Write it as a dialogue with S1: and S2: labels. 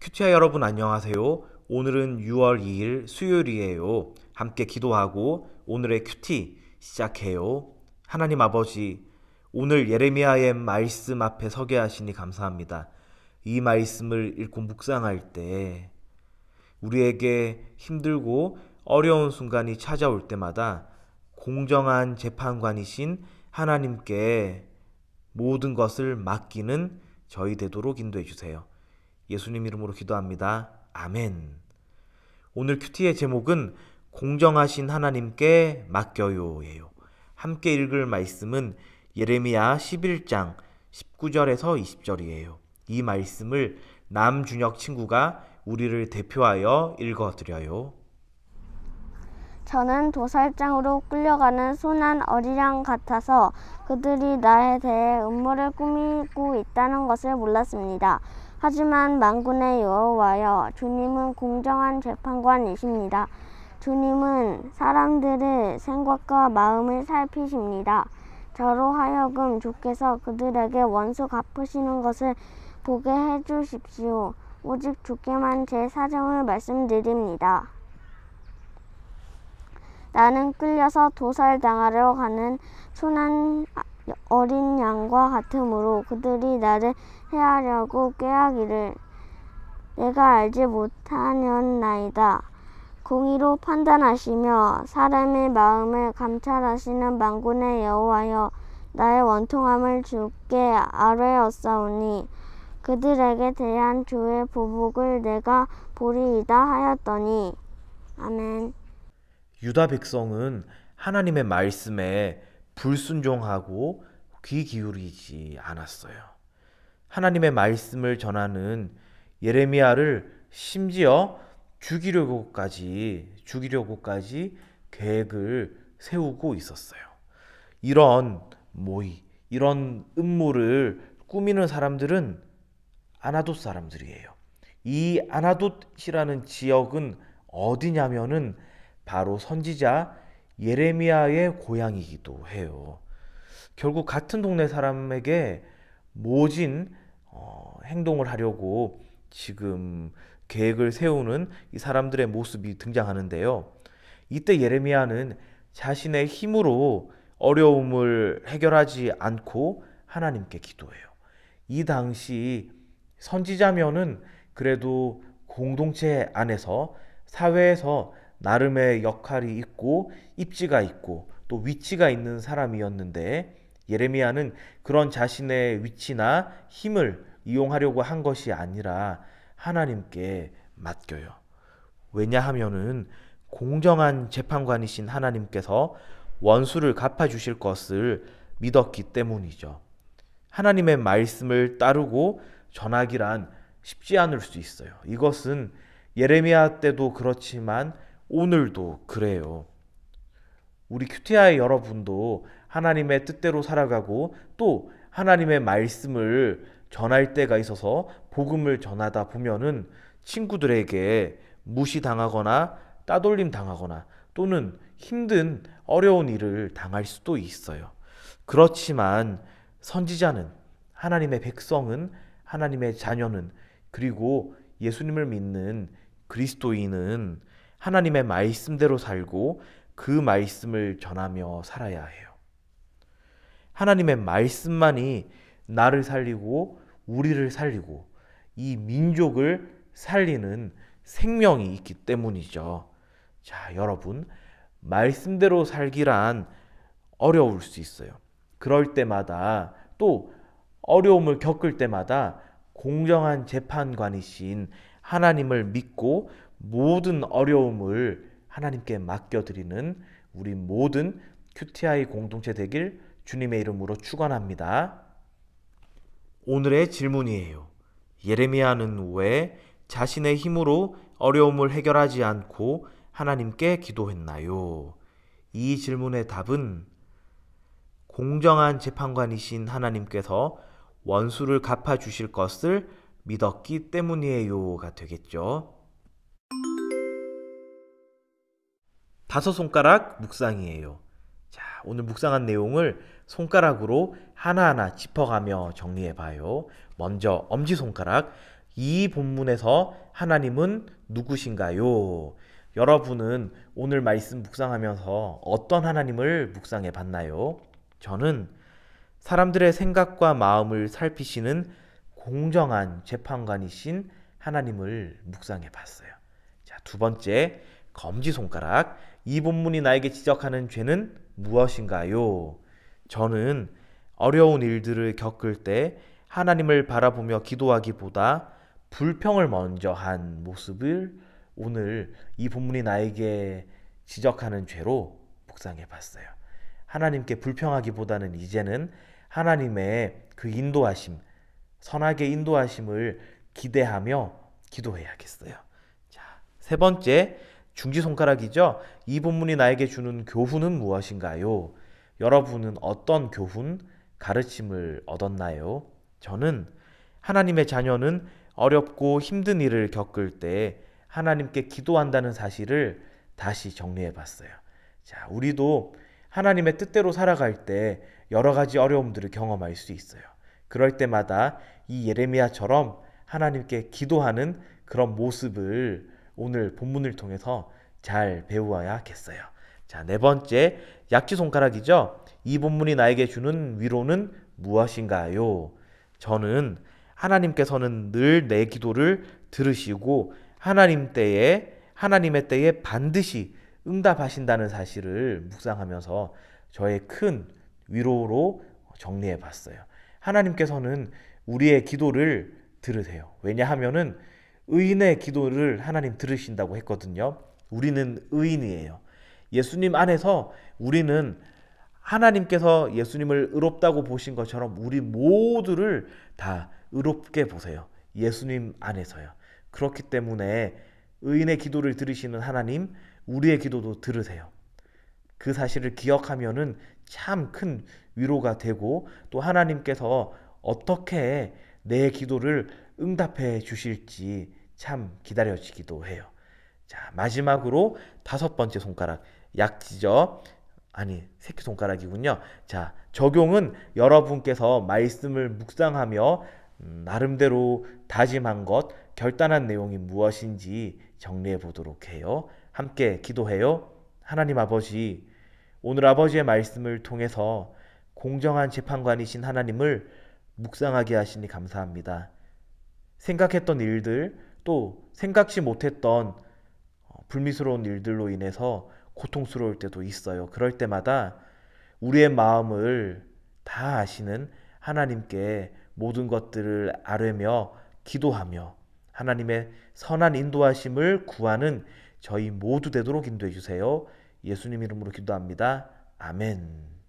S1: 큐티아 여러분 안녕하세요. 오늘은 6월 2일 수요일이에요. 함께 기도하고 오늘의 큐티 시작해요. 하나님 아버지, 오늘 예레미야의 말씀 앞에 서게 하시니 감사합니다. 이 말씀을 읽고 묵상할 때 우리에게 힘들고 어려운 순간이 찾아올 때마다 공정한 재판관이신 하나님께 모든 것을 맡기는 저희 되도록 인도해 주세요. 예수님 이름으로 기도합니다. 아멘. 오늘 큐티의 제목은 공정하신 하나님께 맡겨요예요. 함께 읽을 말씀은 예레미야 11장 19절에서 20절이에요. 이 말씀을 남준혁 친구가 우리를 대표하여 읽어드려요.
S2: 저는 도살장으로 끌려가는 순한 어리랑 같아서 그들이 나에 대해 음모를 꾸미고 있다는 것을 몰랐습니다. 하지만 만군의 여호와여, 주님은 공정한 재판관이십니다. 주님은 사람들의 생각과 마음을 살피십니다. 저로 하여금 주께서 그들에게 원수 갚으시는 것을 보게 해주십시오. 오직 주께만 제 사정을 말씀드립니다. 나는 끌려서 도살당하러 가는 순한 어린 양과 같으므로 그들이 나를 해하려고 꾀하기를 내가 알지 못하였나이다. 공의로 판단하시며 사람의 마음을 감찰하시는 만군의 여호와여, 나의 원통함을 주께 아뢰었사오니 그들에게 대한 주의 보복을 내가 보리이다 하였더니. 아멘.
S1: 유다 백성은 하나님의 말씀에 불순종하고 귀 기울이지 않았어요. 하나님의 말씀을 전하는 예레미야를 심지어 죽이려고까지 계획을 세우고 있었어요. 이런 모의, 이런 음모를 꾸미는 사람들은 아나돗 사람들이에요. 이 아나돗이라는 지역은 어디냐면은 바로 선지자 예레미야의 고향이기도 해요. 결국 같은 동네 사람에게 모진 행동을 하려고 지금 계획을 세우는 이 사람들의 모습이 등장하는데요. 이때 예레미야는 자신의 힘으로 어려움을 해결하지 않고 하나님께 기도해요. 이 당시 선지자면은 그래도 공동체 안에서 사회에서 나름의 역할이 있고 입지가 있고 또 위치가 있는 사람이었는데 예레미야는 그런 자신의 위치나 힘을 이용하려고 한 것이 아니라 하나님께 맡겨요. 왜냐하면은 공정한 재판관이신 하나님께서 원수를 갚아주실 것을 믿었기 때문이죠. 하나님의 말씀을 따르고 전하기란 쉽지 않을 수 있어요. 이것은 예레미야 때도 그렇지만 오늘도 그래요. 우리 큐티아의 여러분도 하나님의 뜻대로 살아가고 또 하나님의 말씀을 전할 때가 있어서 복음을 전하다 보면은 친구들에게 무시당하거나 따돌림 당하거나 또는 힘든 어려운 일을 당할 수도 있어요. 그렇지만 선지자는, 하나님의 백성은, 하나님의 자녀는, 그리고 예수님을 믿는 그리스도인은 하나님의 말씀대로 살고 그 말씀을 전하며 살아야 해요. 하나님의 말씀만이 나를 살리고 우리를 살리고 이 민족을 살리는 생명이 있기 때문이죠. 자, 여러분, 말씀대로 살기란 어려울 수 있어요. 그럴 때마다 또 어려움을 겪을 때마다 공정한 재판관이신 하나님을 믿고 모든 어려움을 하나님께 맡겨드리는 우리 모든 큐티아이 공동체 되길 주님의 이름으로 축원합니다. 오늘의 질문이에요. 예레미야는 왜 자신의 힘으로 어려움을 해결하지 않고 하나님께 기도했나요? 이 질문의 답은 공정한 재판관이신 하나님께서 원수를 갚아주실 것을 믿었기 때문이에요가 되겠죠. 5손가락 묵상이에요. 자, 오늘 묵상한 내용을 손가락으로 하나하나 짚어가며 정리해봐요. 먼저 엄지손가락, 이 본문에서 하나님은 누구신가요? 여러분은 오늘 말씀 묵상하면서 어떤 하나님을 묵상해 봤나요? 저는 사람들의 생각과 마음을 살피시는 공정한 재판관이신 하나님을 묵상해 봤어요. 자, 두 번째, 검지손가락. 이 본문이 나에게 지적하는 죄는 무엇인가요? 저는 어려운 일들을 겪을 때 하나님을 바라보며 기도하기보다 불평을 먼저 한 모습을 오늘 이 본문이 나에게 지적하는 죄로 묵상해 봤어요. 하나님께 불평하기보다는 이제는 하나님의 그 인도하심, 선하게 인도하심을 기대하며 기도해야겠어요. 자, 세 번째, 중지손가락이죠. 이 본문이 나에게 주는 교훈은 무엇인가요? 여러분은 어떤 교훈, 가르침을 얻었나요? 저는 하나님의 자녀는 어렵고 힘든 일을 겪을 때 하나님께 기도한다는 사실을 다시 정리해 봤어요. 자, 우리도 하나님의 뜻대로 살아갈 때 여러 가지 어려움들을 경험할 수 있어요. 그럴 때마다 이 예레미야처럼 하나님께 기도하는 그런 모습을 오늘 본문을 통해서 잘 배우어야겠어요. 자, 네 번째, 약지손가락이죠. 이 본문이 나에게 주는 위로는 무엇인가요? 저는 하나님께서는 늘 내 기도를 들으시고 하나님의 때에 반드시 응답하신다는 사실을 묵상하면서 저의 큰 위로로 정리해 봤어요. 하나님께서는 우리의 기도를 들으세요. 왜냐하면은 의인의 기도를 하나님 들으신다고 했거든요. 우리는 의인이에요. 예수님 안에서 우리는 하나님께서 예수님을 의롭다고 보신 것처럼 우리 모두를 다 의롭게 보세요. 예수님 안에서요. 그렇기 때문에 의인의 기도를 들으시는 하나님, 우리의 기도도 들으세요. 그 사실을 기억하면은 참 큰 위로가 되고 또 하나님께서 어떻게 내 기도를 응답해 주실지 참 기다려지기도 해요. 자, 마지막으로 다섯 번째 손가락, 약지죠. 아니, 새끼손가락이군요. 자, 적용은 여러분께서 말씀을 묵상하며 나름대로 다짐한 것, 결단한 내용이 무엇인지 정리해 보도록 해요. 함께 기도해요. 하나님 아버지, 오늘 아버지의 말씀을 통해서 공정한 재판관이신 하나님을 묵상하게 하시니 감사합니다. 생각했던 일들, 또 생각지 못했던 불미스러운 일들로 인해서 고통스러울 때도 있어요. 그럴 때마다 우리의 마음을 다 아시는 하나님께 모든 것들을 아뢰며 기도하며 하나님의 선한 인도하심을 구하는 저희 모두 되도록 인도해 주세요. 예수님 이름으로 기도합니다. 아멘.